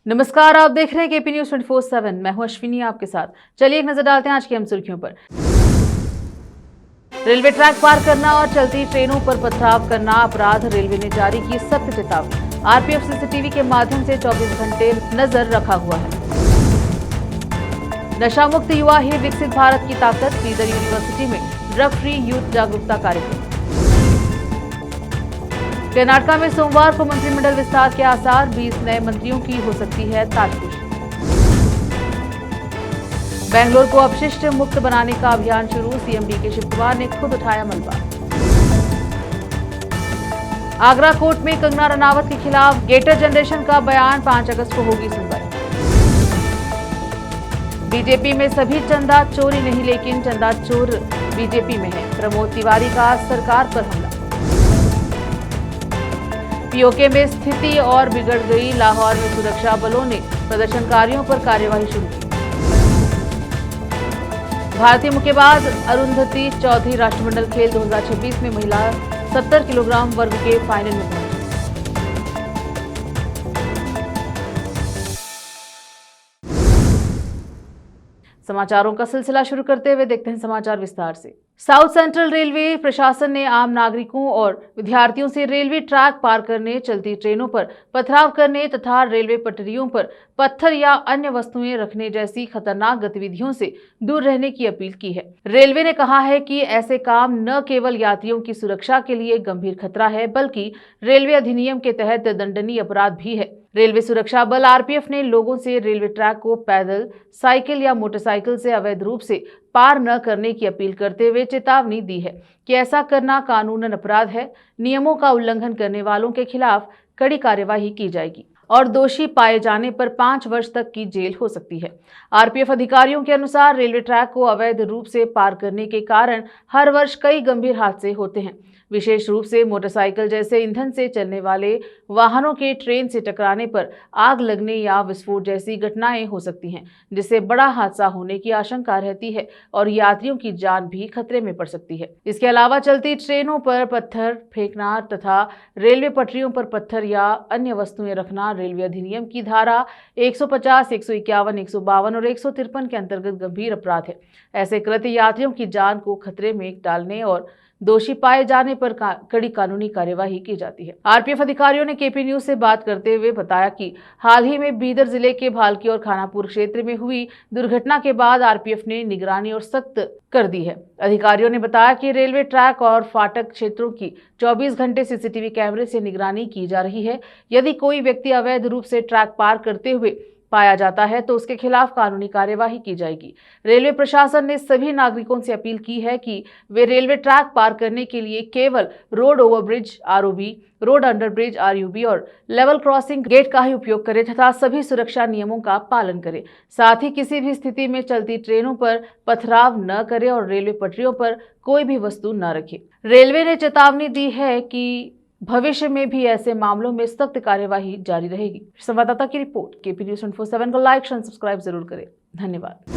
नमस्कार, आप देख रहे हैं केपी न्यूज 24/7। मैं हूं अश्विनी आपके साथ। चलिए एक नजर डालते हैं आज की हम सुर्खियों पर। रेलवे ट्रैक पार करना और चलती ट्रेनों पर पथराव करना अपराध, रेलवे ने जारी की सख्त चेतावनी। आरपीएफ सीसीटीवी के माध्यम से 24 घंटे नजर रखा हुआ है। नशा मुक्त युवा ही विकसित भारत की ताकत, बीदर यूनिवर्सिटी में ड्रग फ्री यूथ जागरूकता कार्यक्रम। कर्नाटक में सोमवार को मंत्रिमंडल विस्तार के आसार, 20 नए मंत्रियों की हो सकती है ताजपोशी। बेंगलोर को अपशिष्ट मुक्त बनाने का अभियान शुरू, सीएम डीके शिव कुमार ने खुद उठाया मलबा। आगरा कोर्ट में कंगना रनावत के खिलाफ गेटर जनरेशन का बयान, 5 अगस्त को होगी सुनवाई। बीजेपी में सभी चंदा चोरी नहीं, लेकिन चंदा चोर बीजेपी में है, प्रमोद तिवारी का सरकार पर हमला। पीओके में स्थिति और बिगड़ गई, लाहौर में सुरक्षा बलों ने प्रदर्शनकारियों पर कार्यवाही शुरू की। भारतीय मुक्केबाज अरुंधति चौधरी राष्ट्रमंडल खेल 2026 में महिला 70 किलोग्राम वर्ग के फाइनल में पहुंची। समाचारों का सिलसिला शुरू करते हुए देखते हैं समाचार विस्तार से। साउथ सेंट्रल रेलवे प्रशासन ने आम नागरिकों और विद्यार्थियों से रेलवे ट्रैक पार करने, चलती ट्रेनों पर पथराव करने तथा रेलवे पटरियों पर पत्थर या अन्य वस्तुएं रखने जैसी खतरनाक गतिविधियों से दूर रहने की अपील की है। रेलवे ने कहा है कि ऐसे काम न केवल यात्रियों की सुरक्षा के लिए गंभीर खतरा है, बल्कि रेलवे अधिनियम के तहत दंडनीय अपराध भी है। रेलवे सुरक्षा बल आरपीएफ ने लोगों से रेलवे ट्रैक को पैदल, साइकिल या मोटरसाइकिल से अवैध रूप से पार न करने की अपील करते हुए चेतावनी दी है कि ऐसा करना कानूनन अपराध है। नियमों का उल्लंघन करने वालों के खिलाफ कड़ी कार्यवाही की जाएगी और दोषी पाए जाने पर 5 वर्ष तक की जेल हो सकती है। आरपीएफ अधिकारियों के अनुसार रेलवे ट्रैक को अवैध रूप से पार करने के कारण हर वर्ष कई गंभीर हादसे होते हैं। विशेष रूप से मोटरसाइकिल जैसे ईंधन से चलने वाले वाहनों के ट्रेन से टकराने पर आग लगने या विस्फोट जैसी घटनाएं हो सकती हैं, जिससे बड़ा हादसा होने की आशंका रहती है और यात्रियों की जान भी खतरे में पड़ सकती है। इसके अलावा चलती ट्रेनों पर पत्थर फेंकना तथा रेलवे पटरियों पर पत्थर या अन्य वस्तुएं रखना रेलवे अधिनियम की धारा 150, 151, 152 और 153 के अंतर्गत गंभीर अपराध है। ऐसे कृत्य यात्रियों की जान को खतरे में डालने और दोषी पाए जाने पर कड़ी कानूनी कार्यवाही की जाती है। आरपीएफ अधिकारियों ने केपी न्यूज से बात करते हुए बताया कि हाल ही में बीदर जिले के भालकी और खानापुर क्षेत्र में हुई दुर्घटना के बाद आरपीएफ ने निगरानी और सख्त कर दी है। अधिकारियों ने बताया कि रेलवे ट्रैक और फाटक क्षेत्रों की 24 घंटे सीसीटीवी कैमरे से निगरानी की जा रही है। यदि कोई व्यक्ति अवैध रूप से ट्रैक पार करते हुए पाया जाता है तो उसके खिलाफ कानूनी कार्यवाही की जाएगी। रेलवे प्रशासन ने सभी नागरिकों से अपील की है कि वे रेलवे ट्रैक पार करने के लिए केवल road overbridge ROB, road underbridge RUB और लेवल क्रॉसिंग गेट का ही उपयोग करें तथा सभी सुरक्षा नियमों का पालन करें। साथ ही किसी भी स्थिति में चलती ट्रेनों पर पथराव न करें और रेलवे पटरियों पर कोई भी वस्तु न रखें। रेलवे ने चेतावनी दी है कि भविष्य में भी ऐसे मामलों में सख्त कार्यवाही जारी रहेगी। संवाददाता की रिपोर्ट। केपी न्यूज 24/7 को लाइक और सब्सक्राइब जरूर करें। धन्यवाद।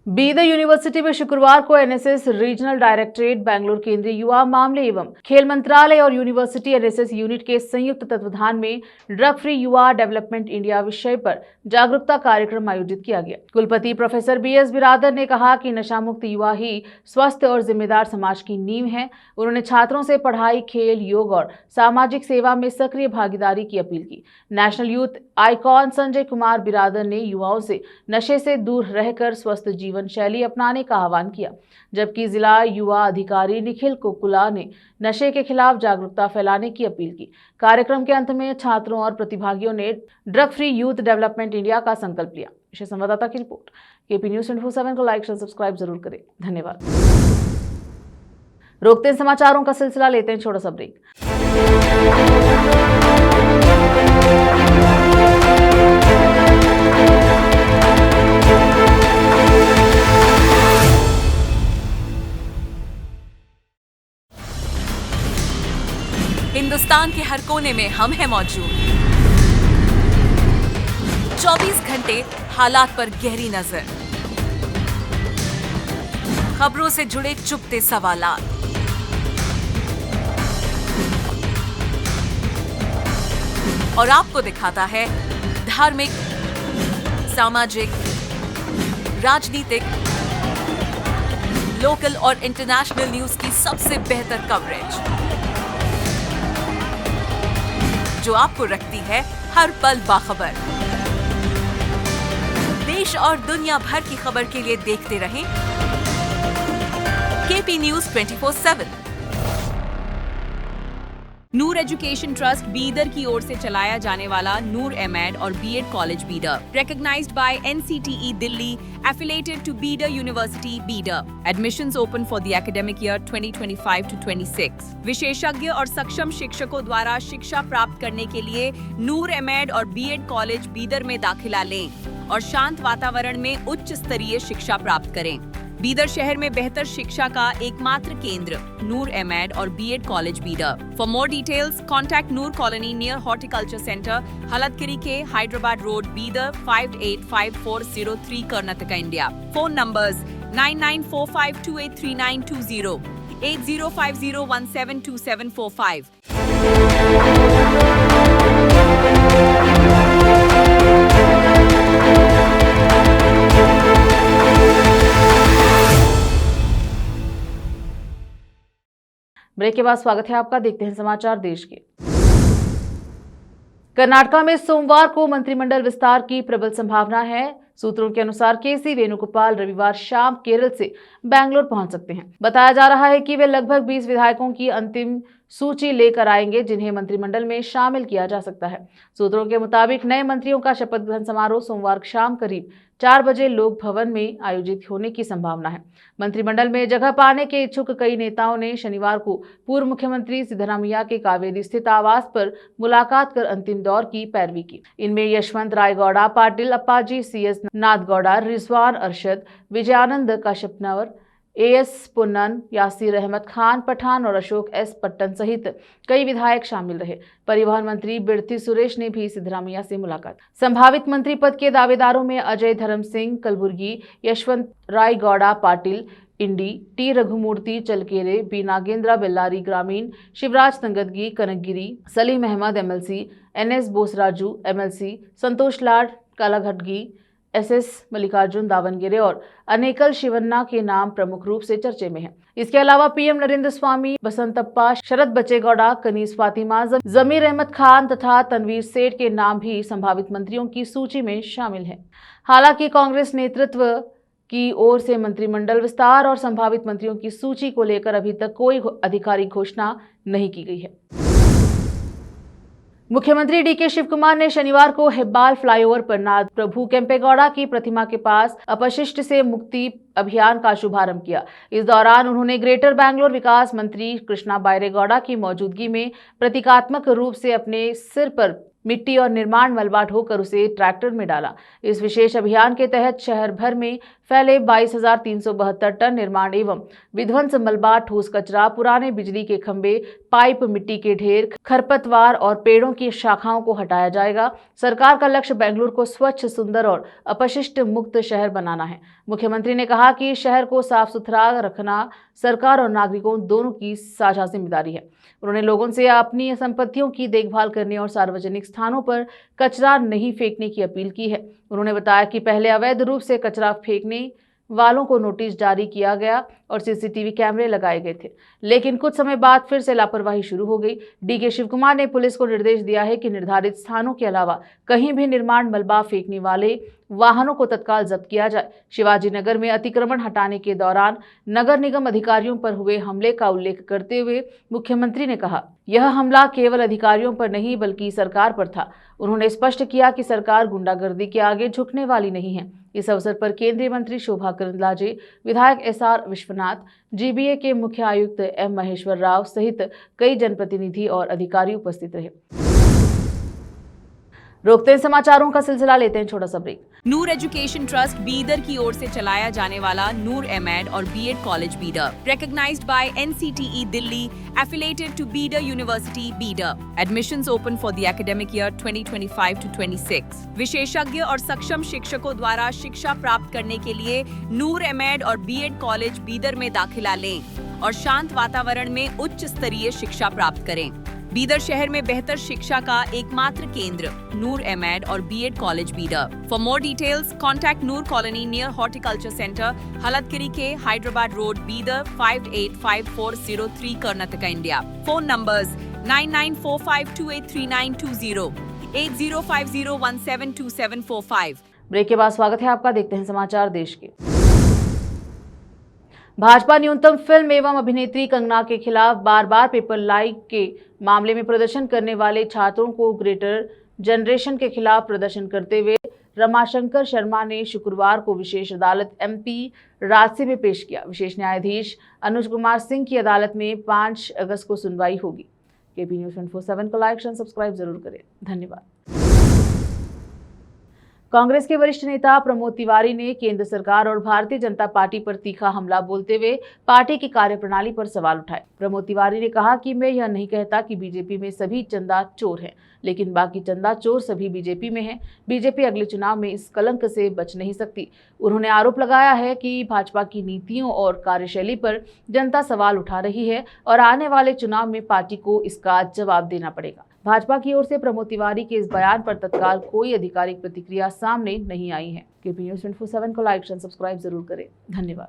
बीदर यूनिवर्सिटी में शुक्रवार को एनएसएस रीजनल डायरेक्टरेट, बेंगलुरु केंद्रीय युवा मामले एवं खेल मंत्रालय और यूनिवर्सिटी एनएसएस यूनिट के संयुक्त तत्वाधान में ड्रग फ्री युवा डेवलपमेंट इंडिया विषय पर जागरूकता कार्यक्रम आयोजित किया गया। कुलपति प्रोफेसर बीएस बिरादर ने कहा कि नशा मुक्त युवा ही स्वस्थ और जिम्मेदार समाज की नींव है। उन्होंने छात्रों से पढ़ाई, खेल, योग और सामाजिक सेवा में सक्रिय भागीदारी की अपील की। National youth icon Sanjay Kumar बिरादर ने युवाओं से नशे से दूर रहकर स्वस्थ जीवन शैली अपनाने का आह्वान किया, जबकि जिला युवा अधिकारी निखिल कोकुला ने नशे के खिलाफ जागरूकता फैलाने की अपील की। कार्यक्रम के अंत में छात्रों और प्रतिभागियों ने drug free youth development India का संकल्प लिया। संवाददाता की रिपोर्ट। केपी न्यूज 24/7 को लाइक और सब्सक्राइब जरूर करें। धन्यवाद। रोकते हैं समाचारों का सिलसिला, लेते हैं छोटा सा ब्रेक। हिंदुस्तान के हर कोने में हम हैं मौजूद। 24 घंटे हालात पर गहरी नजर, खबरों से जुड़े चुपते सवालात, और आपको दिखाता है धार्मिक, सामाजिक, राजनीतिक, लोकल और इंटरनेशनल न्यूज की सबसे बेहतर कवरेज, जो आपको रखती है हर पल बाखबर। देश और दुनिया भर की खबर के लिए देखते रहें KP news 24/7। Noor education trust Bidar की ओर से चलाया जाने वाला नूर एमएड और BEd college Bidar, recognized by NCTE Delhi, affiliated to Bidar University, Bidar. Admissions open for the academic year 2025 to 26. विशेषज्ञ और सक्षम शिक्षकों द्वारा शिक्षा प्राप्त करने के लिए नूर एमएड और बीएड कॉलेज बीदर में दाखिला लें और शांत वातावरण में उच्च स्तरीय शिक्षा प्राप्त करें। बीदर शहर में बेहतर शिक्षा का एकमात्र केंद्र नूर एमएड और BEd college Bidar. For more details contact Noor colony near horticulture centre, Halthagiri के Hyderabad road, Bidar 585403 Karnataka, India. Phone numbers 9945283920, 8050172745। Break के बाद स्वागत है आपका। देखते हैं समाचार देश के। कर्नाटका में सोमवार को मंत्रिमंडल विस्तार की प्रबल संभावना है। सूत्रों के अनुसार केसी वेणुगोपाल रविवार शाम केरल से बैंगलोर पहुंच सकते हैं। बताया जा रहा है कि वे लगभग 20 विधायकों की अंतिम सूची लेकर आएंगे जिन्हें मंत्रिमंडल में शामिल किया जा सकता है। सूत्रों के मुताबिक नए मंत्रियों का शपथ ग्रहण समारोह सोमवार शाम करीब 4 बजे लोक भवन में आयोजित होने की संभावना है। मंत्रिमंडल में जगह पाने के इच्छुक कई नेताओं ने शनिवार को पूर्व मुख्यमंत्री सिद्धरामैया के कावेरी स्थित आवास पर मुलाकात कर अंतिम दौर की पैरवी की। इनमें यशवंत रायगौड़ा पाटिल, अप्पाजी CS नाथगौड़ा, रिजवान अरशद, विजयानंद काशपनवर, AS पुन्नन, यासीर अहमद खान पठान और अशोक S पट्टन सहित कई विधायक शामिल रहे। परिवहन मंत्री बिरथी सुरेश ने भी सिद्धरामैया से मुलाकात। संभावित मंत्री पद के दावेदारों में अजय धर्म सिंह कलबुर्गी, यशवंत रायगौड़ा पाटिल इंडी, T रघुमूर्ति चलकेरे, बी नागेंद्र बेल्लारी ग्रामीण, Shivraj तंगदगी Kanakagiri, Salim Ahmad MLC, NS बोसराजू MLC, संतोष लाड कालाघटगी, SS मल्लिकार्जुन दावनगिरे और अनेकल शिवन्ना के नाम प्रमुख रूप से चर्चे में हैं। इसके अलावा PM नरेंद्र स्वामी, बसंतप्पा, शरद बचेगौड़ा, कनीज फातिमा, जमीर अहमद खान तथा तनवीर सेठ के नाम भी संभावित मंत्रियों की सूची में शामिल हैं। हालांकि कांग्रेस नेतृत्व की ओर से मंत्रिमंडल विस्तार और संभावित मंत्रियों की सूची को लेकर अभी तक कोई आधिकारिक घोषणा नहीं की गई है। मुख्यमंत्री DK शिवकुमार ने शनिवार को हेब्बाल फ्लाईओवर पर नाथ प्रभु केम्पेगौड़ा की प्रतिमा के पास अपशिष्ट से मुक्ति अभियान का शुभारंभ किया। इस दौरान उन्होंने ग्रेटर बैंगलोर विकास मंत्री कृष्णा बायरेगौड़ा की मौजूदगी में प्रतीकात्मक रूप से अपने सिर पर मिट्टी और निर्माण मलबा ढोकर उसे ट्रैक्टर में डाला। इस विशेष अभियान के तहत शहर भर में फैले 22,372 टन निर्माण एवं विध्वंस मलबा, ठोस कचरा, पुराने बिजली के खंभे, पाइप, मिट्टी के ढेर, खरपतवार और पेड़ों की शाखाओं को हटाया जाएगा। सरकार का लक्ष्य बेंगलुरु को स्वच्छ, सुंदर और अपशिष्ट मुक्त शहर बनाना है। मुख्यमंत्री ने कहा कि शहर को साफ सुथरा रखना सरकार और नागरिकों दोनों की साझा जिम्मेदारी है। उन्होंने लोगों से अपनी संपत्तियों की देखभाल करने और सार्वजनिक स्थानों पर कचरा नहीं फेंकने की अपील की है। उन्होंने बताया कि पहले अवैध रूप से कचरा फेंकने वालों को नोटिस जारी किया गया और CCTV कैमरे लगाए गए थे, लेकिन कुछ समय बाद फिर से लापरवाही शुरू हो गई। DK शिवकुमार ने पुलिस को निर्देश दिया है कि निर्धारित स्थानों के अलावा कहीं भी निर्माण मलबा फेंकने वाले वाहनों को तत्काल जब्त किया जाए। शिवाजी नगर में अतिक्रमण हटाने के दौरान नगर निगम अधिकारियों पर हुए हमले का उल्लेख करते हुए मुख्यमंत्री ने कहा, यह हमला केवल अधिकारियों पर नहीं बल्कि सरकार पर था। उन्होंने स्पष्ट किया कि सरकार गुंडागर्दी के आगे झुकने वाली नहीं है। इस अवसर पर केंद्रीय मंत्री शोभा करंदलाजे, विधायक SR विश्वनाथ, GBA के मुख्य आयुक्त M महेश्वर राव सहित कई जनप्रतिनिधि और अधिकारी उपस्थित रहे। रोकते हैं समाचारों का सिलसिला, लेते हैं छोटा सा break. Noor education trust Bidar की ओर से चलाया जाने वाला नूर एमएड और BEd college Bidar, recognized by NCTE Delhi, affiliated to Bidar University, Bidar. Admissions open for the academic year 2025 to 26. विशेषज्ञ और सक्षम शिक्षकों द्वारा शिक्षा प्राप्त करने के लिए नूर एमएड और बीएड कॉलेज बीदर में दाखिला लें और शांत वातावरण में उच्च स्तरीय शिक्षा प्राप्त करें। बीदर शहर में बेहतर शिक्षा का एकमात्र केंद्र नूर एमएड और BEd college Bidar. For more details contact Noor colony near horticulture centre, Halthagiri के Hyderabad road, Bidar 585403 Karnataka, India. Phone numbers 9945283920, 8050172745। Break के बाद स्वागत है आपका। देखते हैं समाचार देश के। भाजपा न्यूनतम फिल्म एवं अभिनेत्री कंगना के खिलाफ बार बार पेपर लीक के मामले में प्रदर्शन करने वाले छात्रों को ग्रेटर जनरेशन के खिलाफ प्रदर्शन करते हुए रमाशंकर शर्मा ने शुक्रवार को विशेष अदालत एमपी रांची में पेश किया। विशेष न्यायाधीश अनुज कुमार सिंह की अदालत में 5 अगस्त को सुनवाई होगी। केपी न्यूज 24/7 को लाइक और सब्सक्राइब जरूर करें। धन्यवाद। कांग्रेस के वरिष्ठ नेता प्रमोद तिवारी ने केंद्र सरकार और भारतीय जनता पार्टी पर तीखा हमला बोलते हुए पार्टी की कार्यप्रणाली पर सवाल उठाए। प्रमोद तिवारी ने कहा कि मैं यह नहीं कहता कि बीजेपी में सभी चंदा चोर हैं, लेकिन बाकी चंदा चोर सभी बीजेपी में हैं। बीजेपी अगले चुनाव में इस कलंक से बच नहीं सकती। उन्होंने आरोप लगाया है कि भाजपा की नीतियों और कार्यशैली पर जनता सवाल उठा रही है और आने वाले चुनाव में पार्टी को इसका जवाब देना पड़ेगा। भाजपा की ओर से प्रमोद तिवारी के इस बयान पर तत्काल कोई आधिकारिक प्रतिक्रिया सामने नहीं आई है। केपी न्यूज 24/7 को लाइक और सब्सक्राइब जरूर करें। धन्यवाद।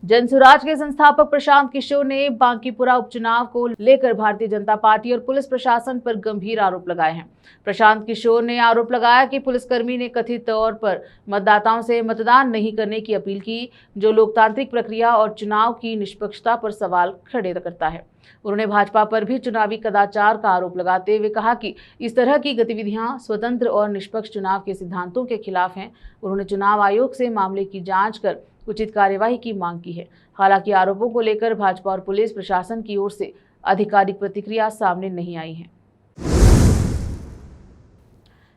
जनसुराज के संस्थापक प्रशांत किशोर ने बांकीपुरा उपचुनाव को लेकर भारतीय जनता पार्टी और पुलिस प्रशासन पर गंभीर आरोप लगाए हैं। प्रशांत किशोर ने आरोप लगाया कि पुलिसकर्मी ने कथित तौर पर मतदाताओं से मतदान नहीं करने की अपील की, जो लोकतांत्रिक प्रक्रिया और चुनाव की निष्पक्षता पर सवाल खड़े करता है। उन्होंने भाजपा पर भी चुनावी कदाचार का आरोप लगाते हुए कहा कि इस तरह की गतिविधियां स्वतंत्र और निष्पक्ष चुनाव के सिद्धांतों के खिलाफ हैं। उन्होंने चुनाव आयोग से मामले की जांच कर उचित कार्यवाही की मांग की है। हालांकि आरोपों को लेकर भाजपा और पुलिस प्रशासन की ओर से आधिकारिक प्रतिक्रिया सामने नहीं आई है।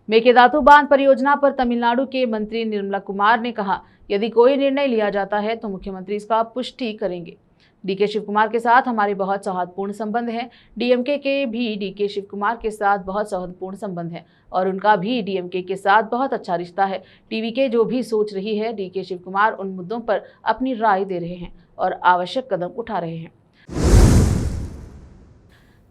मेकेदातु बांध परियोजना पर तमिलनाडु के मंत्री निर्मला कुमार ने कहा, यदि कोई निर्णय लिया जाता है तो मुख्यमंत्री इसका पुष्टि करेंगे। डीके शिव कुमार के साथ हमारे बहुत सौहार्दपूर्ण संबंध हैं। डीएमके के भी डीके शिव कुमार के साथ बहुत सौहार्दपूर्ण संबंध है और उनका भी डीएमके के साथ बहुत अच्छा रिश्ता है। टीवीके जो भी सोच रही है, डीके शिव कुमार उन मुद्दों पर अपनी राय दे रहे हैं और आवश्यक कदम उठा रहे हैं।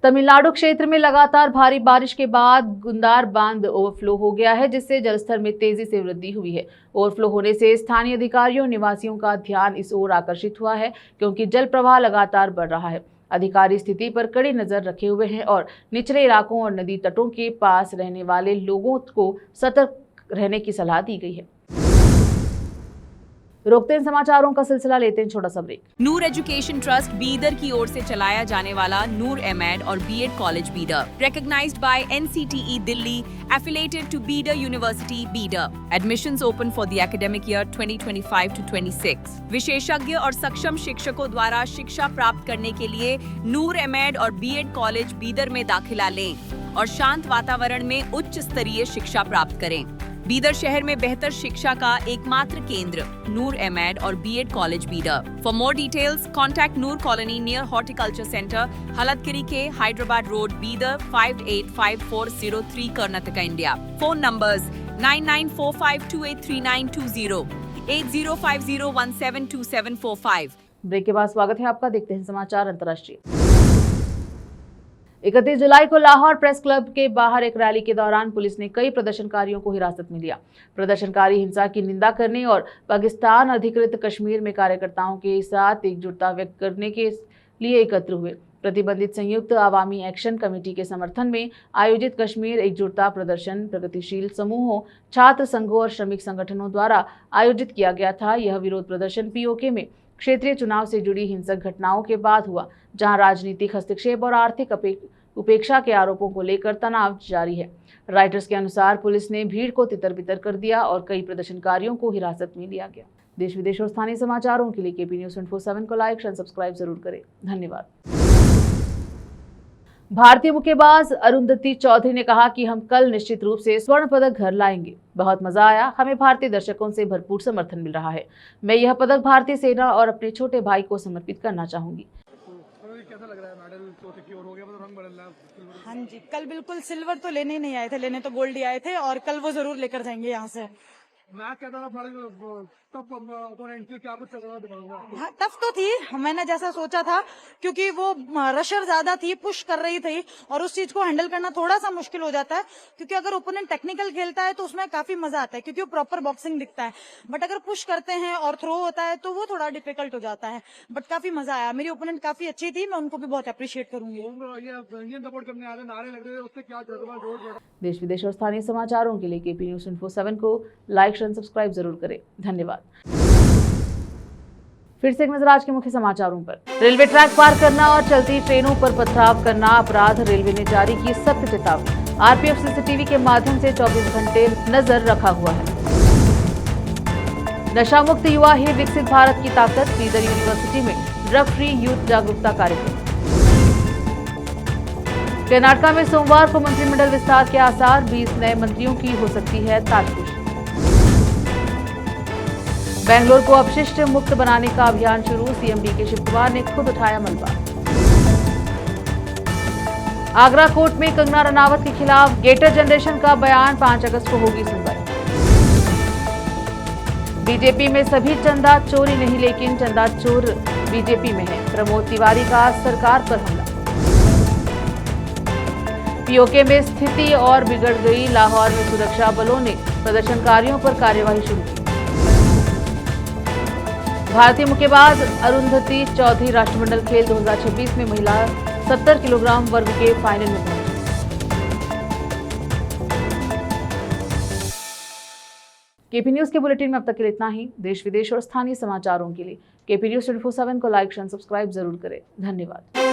तमिलनाडु क्षेत्र में लगातार भारी बारिश के बाद गुंदार बांध ओवरफ्लो हो गया है, जिससे जलस्तर में तेजी से वृद्धि हुई है। ओवरफ्लो होने से स्थानीय अधिकारियों और निवासियों का ध्यान इस ओर आकर्षित हुआ है, क्योंकि जल प्रवाह लगातार बढ़ रहा है। अधिकारी स्थिति पर कड़ी नजर रखे हुए हैं और निचले इलाकों और नदी तटों के पास रहने वाले लोगों को सतर्क रहने की सलाह दी गई है। रोकते हैं समाचारों का सिलसिला, लेते हैं छोटा सा break. Noor education trust Bidar की ओर से चलाया जाने वाला नूर एमएड और BEd college Bidar, recognized by NCTE Delhi, affiliated to Bidar University Bidar. Admissions open for the academic year 2025 to 26. विशेषज्ञ और सक्षम शिक्षकों द्वारा शिक्षा प्राप्त करने के लिए नूर एमएड और बीएड कॉलेज बीदर में दाखिला लें और शांत वातावरण में उच्च स्तरीय शिक्षा प्राप्त करें। बीदर शहर में बेहतर शिक्षा का एकमात्र केंद्र नूर एमएड और BEd college Bidar. For more details contact Noor colony near horticulture centre, Halthagiri के Hyderabad road, Bidar 585403 Karnataka, India. Phone numbers 9945283920, 8050172745। Break के बाद स्वागत है आपका। देखते हैं समाचार अंतर्राष्ट्रीय। 31 जुलाई को लाहौर प्रेस क्लब के बाहर एक रैली के दौरान पुलिस ने कई प्रदर्शनकारियों को हिरासत में लिया। प्रदर्शनकारी हिंसा की निंदा करने और पाकिस्तान अधिकृत कश्मीर में कार्यकर्ताओं के साथ एकजुटता व्यक्त करने के लिए एकत्र हुए। प्रतिबंधित संयुक्त अवामी एक्शन कमेटी के समर्थन में आयोजित कश्मीर एकजुटता प्रदर्शन प्रगतिशील समूहों, छात्र संघों और श्रमिक संगठनों द्वारा आयोजित किया गया था। यह विरोध प्रदर्शन पीओके में क्षेत्रीय चुनाव से जुड़ी हिंसक घटनाओं के बाद हुआ, जहां राजनीतिक हस्तक्षेप और आर्थिक उपेक्षा के आरोपों को लेकर तनाव जारी है। राइटर्स के अनुसार पुलिस ने भीड़ को तितर-बितर कर दिया और कई प्रदर्शनकारियों को हिरासत में लिया गया। देश विदेश और स्थानीय समाचारों के लिए केपी न्यूज 24/7 को लाइक और सब्सक्राइब जरूर करें। धन्यवाद। भारतीय मुक्केबाज अरुंधति चौधरी ने कहा कि हम कल निश्चित रूप से स्वर्ण पदक घर लाएंगे। बहुत मजा आया, हमें भारतीय दर्शकों से भरपूर समर्थन मिल रहा है। मैं यह पदक भारतीय सेना और अपने छोटे भाई को समर्पित करना चाहूंगी। कैसा लग रहा है? मेडल तो सिक्योर हो गया, मतलब रंग बदल रहा है। हाँ जी, कल बिल्कुल सिल्वर तो लेने ही नहीं आए थे, लेने तो गोल्ड ही आए थे और कल वो जरूर लेकर जाएंगे यहाँ से। मैं कहता था बड़े टफ ओपोनेंट थी, क्या कुछ चल रहा था? हाँ, टफ तो थी, मैंने जैसा सोचा था, क्योंकि वो रशर ज्यादा थी, पुश कर रही थी, और उस चीज को हैंडल करना थोड़ा सा मुश्किल हो जाता है, क्योंकि अगर ओपोनेंट टेक्निकल खेलता है तो उसमें काफी मजा आता है, क्योंकि वो प्रॉपर बॉक्सिंग दिखता है। बट अगर पुश करते हैं और थ्रो होता है तो वो थोड़ा डिफिकल्ट हो जाता है। बट काफी मजा आया, मेरी ओपोनेंट काफी अच्छी थी, मैं उनको भी बहुत अप्रिशिएट करूंगी। ये इंडियन सपोर्ट करने आ रहे, नारे लग रहे हैं, उससे क्या जज्बा जोर बढ़ा? देश विदेश और स्थानीय समाचारों के लिए केपी न्यूज़ 24/7 को लाइक शेयर सब्सक्राइब जरूर करें। धन्यवाद। फिर से एक नजर आज के मुख्य समाचारों पर। रेलवे ट्रैक पार करना और चलती ट्रेनों पर पथराव करना अपराध, रेलवे ने जारी की सख्त चेतावनी। आरपीएफ सीसीटीवी के माध्यम से 24 घंटे नजर रखा हुआ है। नशा मुक्त युवा ही विकसित भारत की ताकत, बीदर यूनिवर्सिटी में ड्रग फ्री यूथ जागरूकता कार्यक्रम। कर्नाटक में सोमवार को मंत्रिमंडल विस्तार के आसार, 20 नए मंत्रियों की हो सकती है ताजपोशी। बेंगलोर को अपशिष्ट मुक्त बनाने का अभियान शुरू, सीएम डीके शिव कुमार ने खुद उठाया मलबा। आगरा कोर्ट में कंगना रनावत के खिलाफ गेटर जनरेशन का बयान, 5 अगस्त को होगी सुनवाई। बीजेपी में सभी चंदा चोरी नहीं, लेकिन चंदा चोर बीजेपी में है, प्रमोद तिवारी का सरकार पर हमला। पीओके में स्थिति और बिगड़ गई, लाहौर में सुरक्षा बलों ने प्रदर्शनकारियों पर कार्यवाही शुरू की। भारतीय मुक्केबाज अरुंधति चौधरी राष्ट्रमंडल खेल 2026 में महिला 70 किलोग्राम वर्ग के फाइनल में पहुंची। केपी न्यूज के बुलेटिन में अब तक के लिए इतना ही। देश विदेश और स्थानीय समाचारों के लिए केपी न्यूज 24/7 को लाइक शेयर सब्सक्राइब जरूर करें। धन्यवाद।